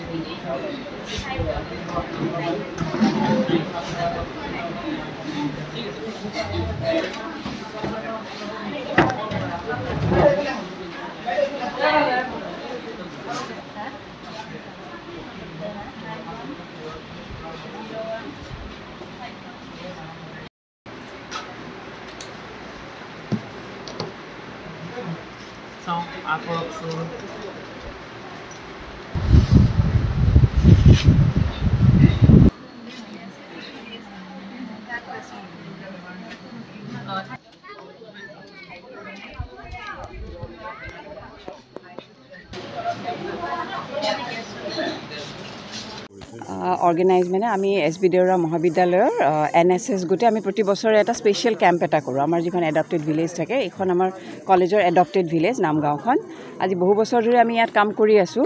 Xong, aku organise মানে আমি এছ.বি. দেউৰা মহাবিদ্যালয়ৰ NSS গোটে আমি প্ৰতি বছৰে এটা স্পেচিয়েল কেম্প এটা কৰোঁ আমাৰ যিখন এডপ্টেড ভিলেজ থাকে এইখন আমাৰ কলেজৰ এডপ্টেড ভিলেজ নামগাঁওখন আজি বহু বছৰ ধৰি আমি ইয়াত কাম কৰি আছোঁ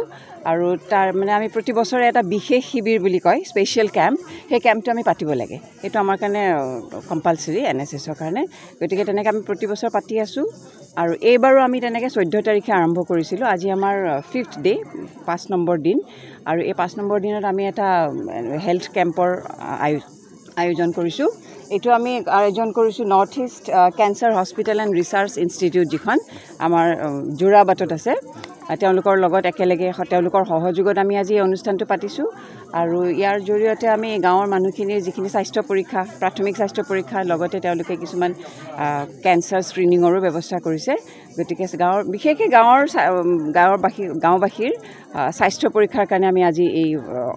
আৰু তাৰ মানে আমি প্ৰতি বছৰে এটা বিশেষ শিবিৰ বুলি কয় স্পেচিয়েল কেম্প সেই কেম্পটো আমি পাতিব লাগে এইটো আমাৰ কাৰণে কম্পালচৰি NSSৰ কাৰণে গতিকে তেনেকৈ আমি প্ৰতি বছৰ পাতি আছোঁ আৰু এইবাৰো আমি তেনেকৈ 14 তাৰিখে আৰম্ভ কৰিছিলোঁ আজি আমাৰ 5th ডে 5 নম্বৰ দিন আৰু এই 5 নম্বৰ দিনত আমি এটা হেল্থ কেম্পৰ আয়োজন কৰিছোঁ এইটো আমি আয়োজন কৰিছোঁ north east cancer hospital and research institute যিখন আমাৰ যোৰাবাটত আছে তেওঁলোকৰ লগত একেলগে তেওঁলোকৰ সহযোগত আমি আজি এই অনুষ্ঠানটো পাতিছোঁ আৰু ইয়াৰ জৰিয়তে আমি গাঁৱৰ মানুহখিনিৰ যিখিনি স্বাস্থ্য পৰীক্ষা প্ৰাথমিক স্বাস্থ্য পৰীক্ষাৰ লগতে তেওঁলোকে কিছুমান কেঞ্চাৰ স্ক্ৰিনিঙৰো ব্যৱস্থা কৰিছে গতিকে বিশেষকৈ গাঁওবাসীৰ স্বাস্থ্য পৰীক্ষাৰ কাৰণে আমি আজি এই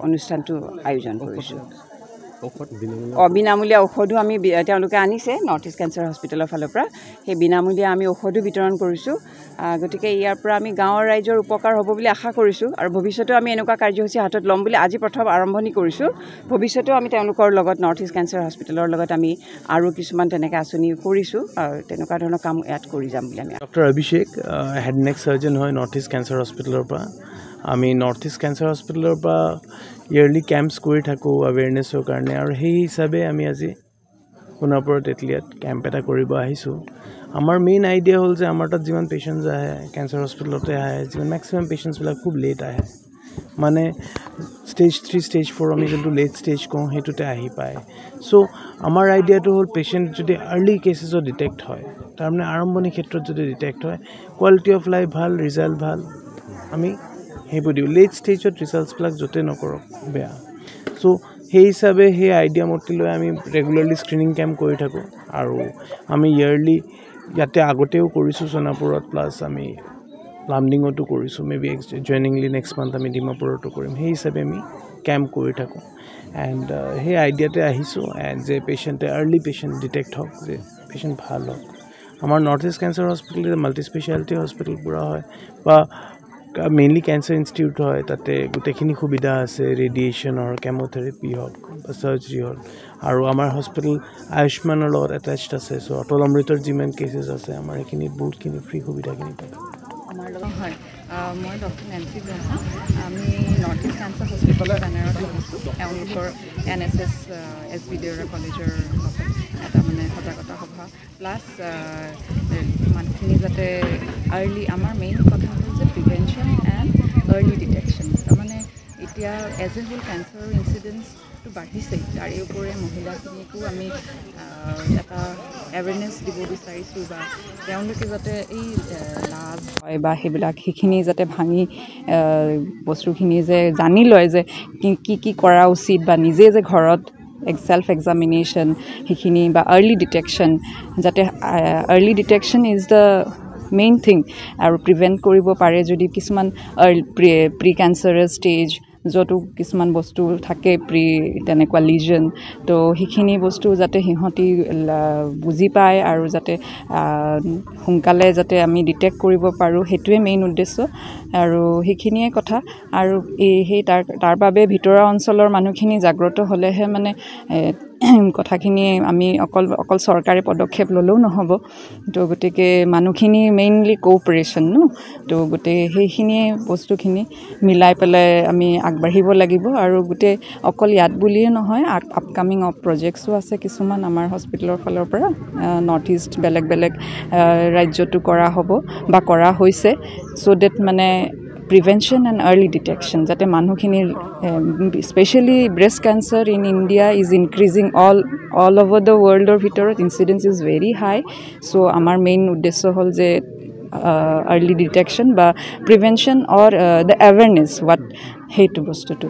অনুষ্ঠানটো আয়োজন কৰিছোঁ বিনামূলীয়া ঔষধো আমি তেওঁলোকে আনিছে নৰ্থ ইষ্ট কেঞ্চাৰ হস্পিটেলৰ ফালৰ পৰা সেই বিনামূলীয়া আমি ঔষধো বিতৰণ কৰিছোঁ গতিকে ইয়াৰ পৰা আমি গাঁৱৰ ৰাইজৰ উপকাৰ হ'ব বুলি আশা কৰিছোঁ আৰু ভৱিষ্যতেও আমি এনেকুৱা কাৰ্যসূচী হাতত ল'ম বুলি আজি প্ৰথম আৰম্ভণি কৰিছোঁ ভৱিষ্যতেও আমি তেওঁলোকৰ লগত নৰ্থ ইষ্ট কেঞ্চাৰ হস্পিটেলৰ লগত আমি আৰু কিছুমান তেনেকৈ আঁচনি কৰিছোঁ আৰু তেনেকুৱা ধৰণৰ কাম ইয়াত কৰি যাম বুলি আমি ডক্টৰ অভিষেক হেড নেক চাৰ্জন হয় নৰ্থ ইষ্ট কেঞ্চাৰ হস্পিটেলৰ পৰা আমি নৰ্থ ইষ্ট কেঞ্চাৰ হস্পিটেলৰ পৰা ইয়াৰলি কেম্পছ কৰি থাকোঁ আৱেৰনেছৰ কাৰণে আৰু সেই হিচাপে আমি আজি সোণাপুৰৰ তেতলিয়াত কেম্প এটা কৰিব আহিছোঁ আমাৰ মেইন আইডিয়া হ'ল যে আমাৰ তাত যিমান পেচেণ্টছ আহে কেঞ্চাৰ হস্পিটেলতে আহে যিমান মেক্সিমাম পেচেণ্টছবিলাক খুব লেট আহে মানে ষ্টেজ 3 ষ্টেজ 4 আমি যোনটো লেট ষ্টেজ কওঁ সেইটোতে আহি পায় চ' আমাৰ আইডিয়াটো হ'ল পেচেণ্ট যদি আৰ্লি কেচেছত ডিটেক্ট হয় তাৰমানে আৰম্ভণি ক্ষেত্ৰত যদি ডিটেক্ট হয় কোৱালিটি অফ লাইফ ভাল ৰিজাল্ট ভাল আমি সেইবোৰ দিওঁ লেট ষ্টেজত ৰিজাল্টছবিলাক য'তে নকৰক বেয়া চ' সেই হিচাপে সেই আইডিয়া মতে লৈ আমি ৰেগুলাৰলি স্ক্ৰিনিং কেম্প কৰি থাকোঁ আৰু আমি ইয়াৰলি ইয়াতে আগতেও কৰিছোঁ সোণাপুৰত প্লাছ আমি লামডিঙতো কৰিছোঁ মেবি জইনিংলি নেক্সট মান্থ আমি ডিমাপুৰতো কৰিম সেই হিচাপে আমি কেম্প কৰি থাকোঁ এণ্ড সেই আইডিয়াতে আহিছোঁ এণ্ড যে পেচেণ্টে আৰ্লি পেচেণ্ট ডিটেক্ট হওক যে পেচেণ্ট ভাল হওক আমাৰ north east cancer hospital multi speciality hospital পূৰা হয় বা মেইনলি কেঞ্চাৰ ইনষ্টিটিউট হয় তাতে গোটেইখিনি সুবিধা আছে ৰেডিয়েশ্যনৰ কেম'থেৰাপি হওক বা চাৰ্জাৰী হওক আৰু আমাৰ হস্পিটেল আয়ুষ্মানৰ লগত এটাচড আছে চ' অটল অমৃতৰ যিমান কেচেছ আছে আমাৰ সেইখিনিত বহুতখিনি ফ্ৰী সুবিধাখিনি পায় আমাৰ লগত হয় মই ডক্টৰ নেন্সি ব্ৰহ্মা আমি নৰ্থ ইষ্ট কেঞ্চাৰ হস্পিটেলৰ বেনাৰত আহিছোঁ তেওঁলোকৰ NSS এছ.বি. দেউৰা কলেজৰ লগত এটা মানে সজাগতা সভা প্লাছ মানুহখিনি যাতে আৰ্লি আমাৰ মেইন কথা হ'ল যে প্ৰিভেনশ্যন এণ্ড আৰ্লি ডিটেকশ্যন তাৰমানে এতিয়া এজ এ হোল কেঞ্চাৰৰ ইনচিডেঞ্চটো বাঢ়িছেই তাৰে ওপৰে মহিলাখিনিকো আমি এটা এৱেৰনেছ দিব বিচাৰিছোঁ বা তেওঁলোকে যাতে এই লাভ হয় বা সেইখিনি যাতে ভাঙি বস্তুখিনি যে জানি লয় যে কি কৰা উচিত বা নিজে যে ঘৰত ছেল্ফ এক্সামিনেশ্যন সেইখিনি বা আৰ্লি ডিটেকশ্যন যাতে early detection is the main thing আৰু প্ৰিভেণ্ট কৰিব পাৰে যদি কিছুমান প্ৰি কেঞ্চাৰাছ ষ্টেজ য'তো কিছুমান বস্তু থাকে তেনেকুৱা লিজন তো সেইখিনি বস্তু যাতে সিহঁতি বুজি পায় আৰু যাতে সোনকালে যাতে আমি ডিটেক্ট কৰিব পাৰোঁ সেইটোৱে মেইন উদ্দেশ্য আৰু সেইখিনিয়ে কথা আৰু সেই তাৰ বাবে ভিতৰুৱা অঞ্চলৰ মানুহখিনি জাগ্ৰত হ'লেহে মানে কথাখিনি আমি অকল চৰকাৰী পদক্ষেপ ল'লেও নহ'ব তো গতিকে মানুহখিনি মেইনলি কোঅপাৰেশ্যন তো গোটেই সেইখিনিয়ে বস্তুখিনি মিলাই পেলাই আমি আগবাঢ়িব লাগিব আৰু গোটেই অকল ইয়াত বুলিয়ে নহয় আপকামিং প্ৰজেক্টছো আছে কিছুমান আমাৰ হস্পিটেলৰ ফালৰ পৰা নৰ্থ ইষ্ট বেলেগ ৰাজ্যতো কৰা হ'ব বা কৰা হৈছে চ' ডেট মানে প্ৰিভেনশ্যন এণ্ড আৰ্লি ডিটেকশ্যন যাতে মানুহখিনিৰ specially breast cancer in India is increasing all over the ৱৰ্ল্ডৰ ভিতৰত incidence is very high so' আমাৰ মেইন উদ্দেশ্য হ'ল যে আৰ্লি ডিটেকশ্যন বা prevention or the awareness what সেইটো বস্তুটো